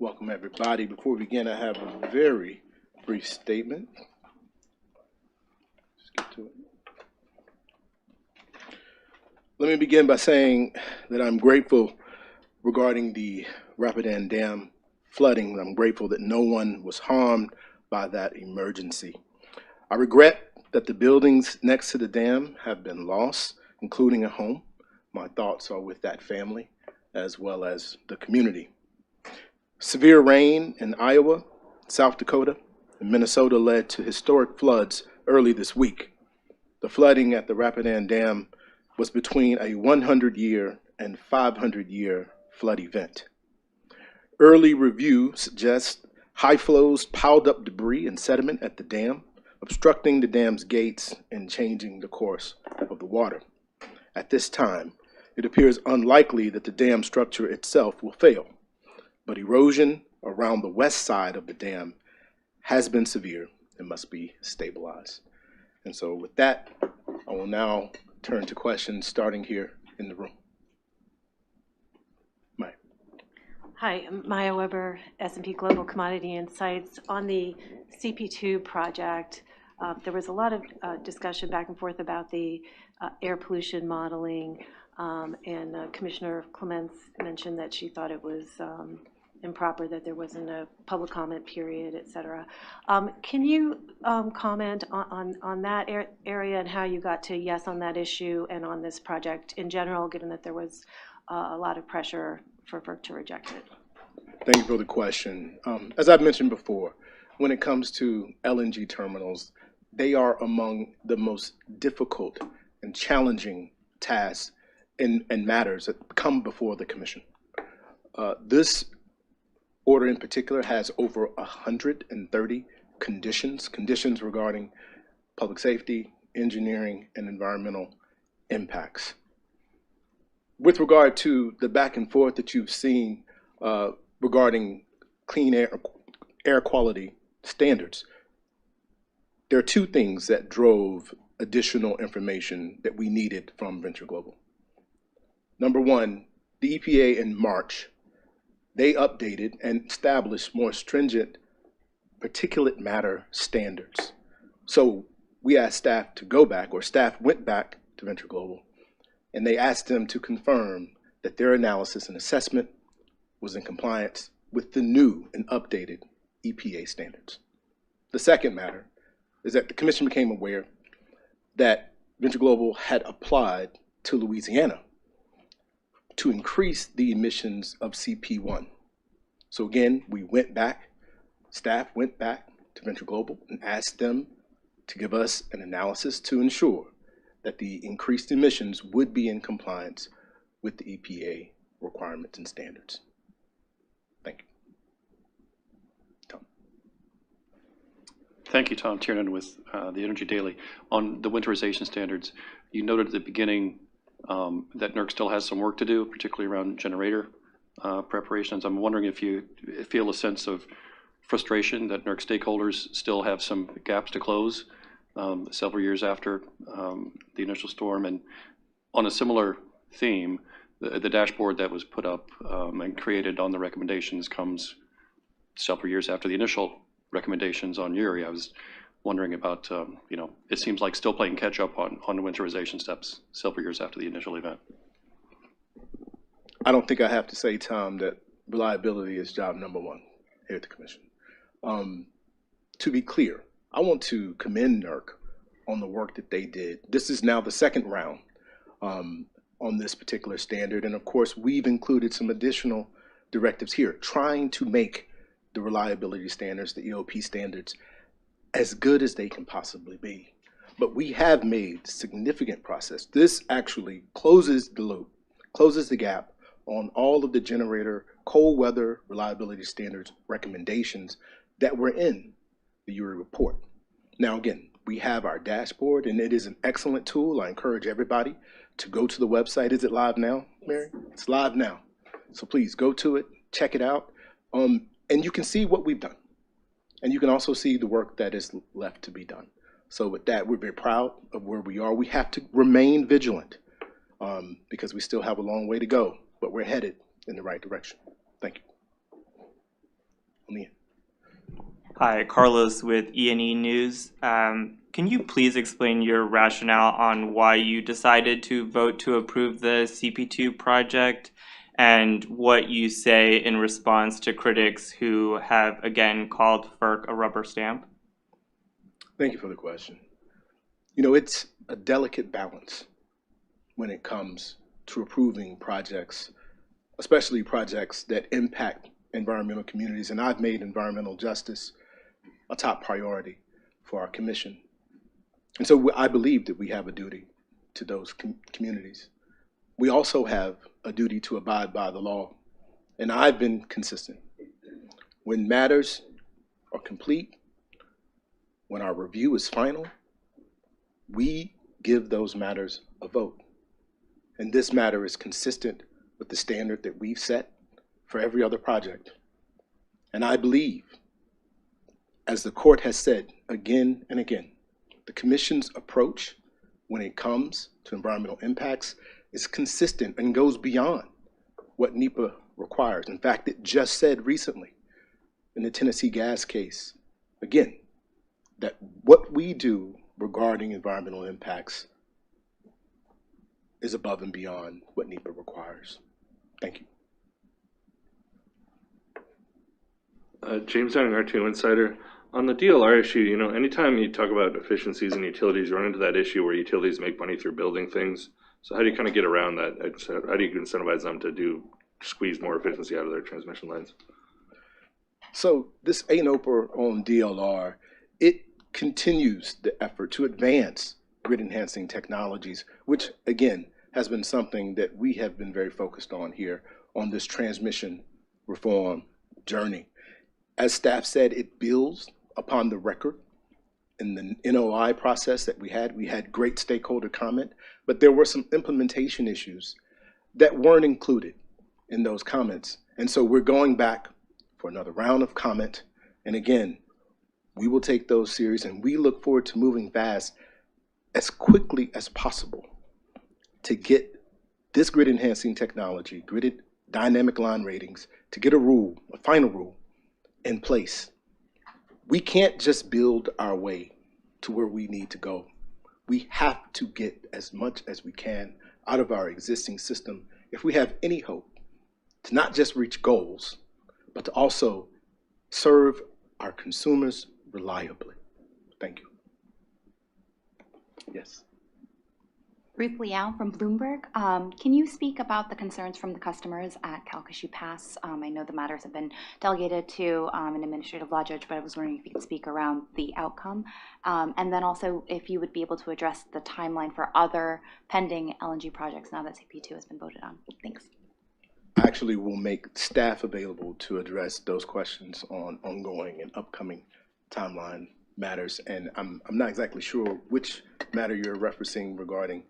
Welcome, everybody. Before we begin, I have a very brief statement. Let's get to it. Let me begin by saying that I'm grateful regarding the Rapidan Dam flooding. I'm grateful that no one was harmed by that emergency. I regret that the buildings next to the dam have been lost, including a home. My thoughts are with that family as well as the community. Severe rain in Iowa, South Dakota, and Minnesota led to historic floods early this week. The flooding at the Rapidan Dam was between a 100-year and 500-year flood event. Early review suggests high flows piled up debris and sediment at the dam, obstructing the dam's gates and changing the course of the water. At this time, it appears unlikely that the dam structure itself will fail, but erosion around the west side of the dam has been severe and must be stabilized. And so with that, I will now turn to questions starting here in the room. Maya. Hi, I'm Maya Weber, S&P Global Commodity Insights. On the CP2 project, there was a lot of discussion back and forth about the air pollution modeling, and Commissioner Clements mentioned that she thought it was improper that there wasn't a public comment period, et cetera. Can you comment on that area and how you got to yes on that issue and on this project in general, given that there was a lot of pressure for FERC to reject it? Thank you for the question. As I've mentioned before, when it comes to LNG terminals, they are among the most difficult and challenging tasks and matters that come before the Commission. This order in particular has over 130 conditions regarding public safety, engineering, and environmental impacts. With regard to the back and forth that you've seen regarding clean air quality standards, there are two things that drove additional information that we needed from Venture Global. Number one, the EPA in March, they updated and established more stringent particulate matter standards. So we asked staff to go back, or staff went back to Venture Global, and they asked them to confirm that their analysis and assessment was in compliance with the new and updated EPA standards. The second matter is that the Commission became aware that Venture Global had applied to Louisiana to increase the emissions of CP1. So again, we went back, staff went back to Venture Global and asked them to give us an analysis to ensure that the increased emissions would be in compliance with the EPA requirements and standards. Thank you. Tom. Thank you, Tom Tiernan with the Energy Daily. On the winterization standards, you noted at the beginning that NERC still has some work to do, particularly around generator preparations. I'm wondering if you feel a sense of frustration that NERC stakeholders still have some gaps to close several years after the initial storm. And on a similar theme, the dashboard that was put up and created on the recommendations comes several years after the initial recommendations on Uri. I was wondering about, it seems like still playing catch up on the winterization steps several years after the initial event. I don't think I have to say, Tom, that reliability is job number one here at the Commission. To be clear, I want to commend NERC on the work that they did. This is now the second round on this particular standard. And of course, we've included some additional directives here, trying to make the reliability standards, the EOP standards, as good as they can possibly be. But we have made significant progress. This actually closes the loop, closes the gap on all of the generator cold weather reliability standards recommendations that were in the Uri report. Now again, we have our dashboard and it is an excellent tool. I encourage everybody to go to the website. Is it live now, Mary? It's live now. So please go to it, check it out, and you can see what we've done. And you can also see the work that is left to be done. So with that, we're very proud of where we are. We have to remain vigilant because we still have a long way to go, but we're headed in the right direction. Thank you. on the end. Hi, Carlos with E&E News. Can you please explain your rationale on why you decided to vote to approve the CP2 project and what you say in response to critics who have again called FERC a rubber stamp? Thank you for the question. You know, it's a delicate balance when it comes to approving projects, especially projects that impact environmental communities. And I've made environmental justice a top priority for our commission. And so I believe that we have a duty to those communities. We also have a duty to abide by the law. And I've been consistent. When matters are complete, when our review is final, we give those matters a vote. And this matter is consistent with the standard that we've set for every other project. And I believe, as the court has said again and again, the Commission's approach when it comes to environmental impacts is consistent and goes beyond what NEPA requires. In fact, it just said recently in the Tennessee gas case, again, that what we do regarding environmental impacts is above and beyond what NEPA requires. Thank you. James Downing, R2 Insider. On the DLR issue, you know, anytime you talk about efficiencies in utilities, you run into that issue where utilities make money through building things. So how do you kind of get around that? How do you incentivize them to squeeze more efficiency out of their transmission lines? So this ANOPR on DLR, it continues the effort to advance grid enhancing technologies, which again has been something that we have been very focused on here on this transmission reform journey. As staff said, it builds upon the record in the NOI process that we had great stakeholder comment, but there were some implementation issues that weren't included in those comments. And so we're going back for another round of comment. And again, we will take those serious, and we look forward to moving fast as quickly as possible to get this grid enhancing technology, gridded dynamic line ratings, to get a final rule in place. We can't just build our way to where we need to go. We have to get as much as we can out of our existing system if we have any hope to not just reach goals, but to also serve our consumers reliably. Thank you. Yes. Ruth Liao from Bloomberg. Can you speak about the concerns from the customers at Calcasieu Pass? I know the matters have been delegated to an administrative law judge, but I was wondering if you could speak around the outcome. And then also if you would be able to address the timeline for other pending LNG projects now that CP2 has been voted on. Thanks. I actually will make staff available to address those questions on ongoing and upcoming timeline matters. And I'm not exactly sure which matter you're referencing regarding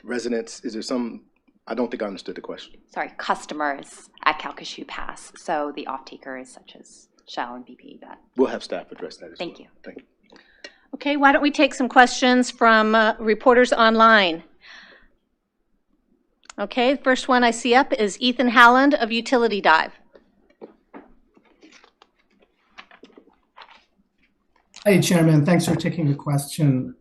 residents. Is there some, I don't think I understood the question. Sorry, customers at Calcasieu Pass. So the off-takers such as Shell and BP. We'll have staff address that as well. Thank you. Thank you. Okay, why don't we take some questions from reporters online. Okay, the first one I see up is Ethan Howland of Utility Dive. Hey, Chairman, thanks for taking the question.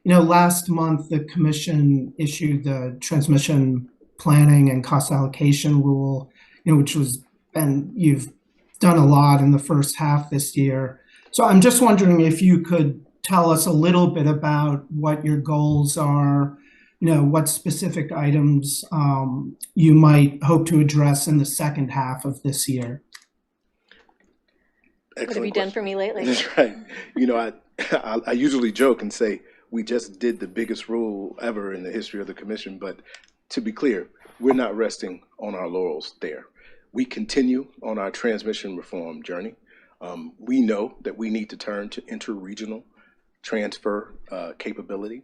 You know, last month, the Commission issued the transmission planning and cost allocation rule, you know, which was, and you've done a lot in the first half this year. So I'm just wondering if you could tell us a little bit about what your goals are, you know, what specific items you might hope to address in the second half of this year. Excellent What have you done for me lately? That's right. You know, I usually joke and say we just did the biggest rule ever in the history of the Commission, but to be clear, we're not resting on our laurels there. We continue on our transmission reform journey. We know that we need to turn to interregional transfer capability.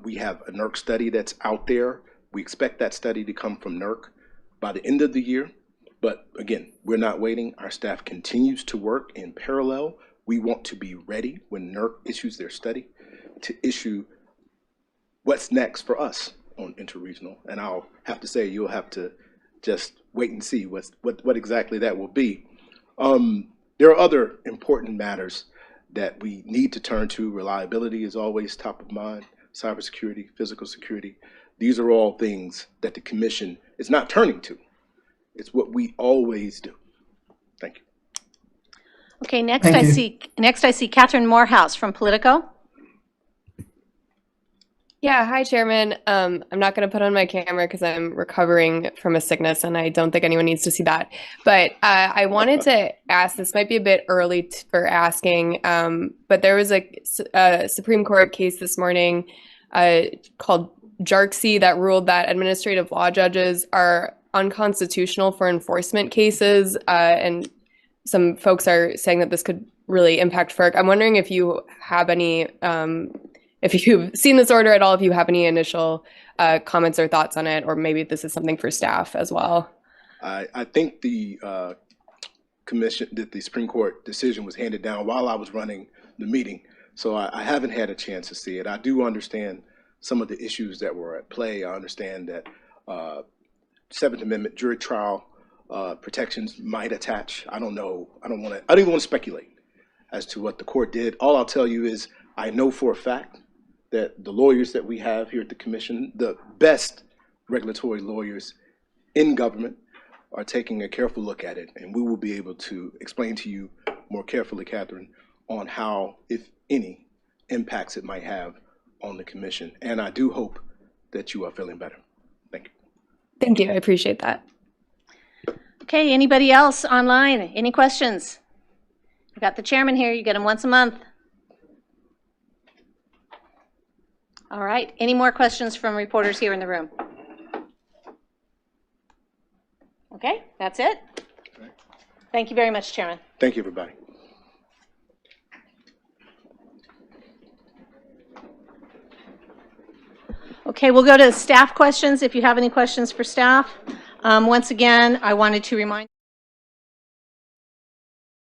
We have a NERC study that's out there. We expect that study to come from NERC by the end of the year. But again, we're not waiting. Our staff continues to work in parallel. We want to be ready when NERC issues their study to issue what's next for us on interregional. And I'll have to say, you'll have to just wait and see what exactly that will be. There are other important matters that we need to turn to. Reliability is always top of mind, cybersecurity, physical security. These are all things that the commission is not turning to. It's what we always do. Thank you. Okay, next Thank I you. see Catherine Morehouse from Politico. Yeah, hi, Chairman. I'm not going to put on my camera because I'm recovering from a sickness and I don't think anyone needs to see that. But I wanted to ask, this might be a bit early for asking, but there was a Supreme Court case this morning called Jarksy that ruled that administrative law judges are unconstitutional for enforcement cases, and some folks are saying that this could really impact FERC. I'm wondering if you have any if you've seen this order at all, if you have any initial comments or thoughts on it, or maybe this is something for staff as well. I think the the Supreme Court decision was handed down while I was running the meeting, so I haven't had a chance to see it. I do understand some of the issues that were at play. I understand that Seventh Amendment jury trial protections might attach. I don't know. I don't even want to speculate as to what the court did. All I'll tell you is I know for a fact that the lawyers that we have here at the commission, the best regulatory lawyers in government, are taking a careful look at it, and we will be able to explain to you more carefully, Catherine, on how, if any, impacts it might have on the commission. And I do hope that you are feeling better. Thank you. Thank you. I appreciate that. Okay, anybody else online? Any questions? We got the chairman here. You get him once a month. All right. Any more questions from reporters here in the room? Okay, that's it. Okay. Thank you very much, Chairman. Thank you, everybody. Okay, we'll go to staff questions if you have any questions for staff. Once again, I wanted to remind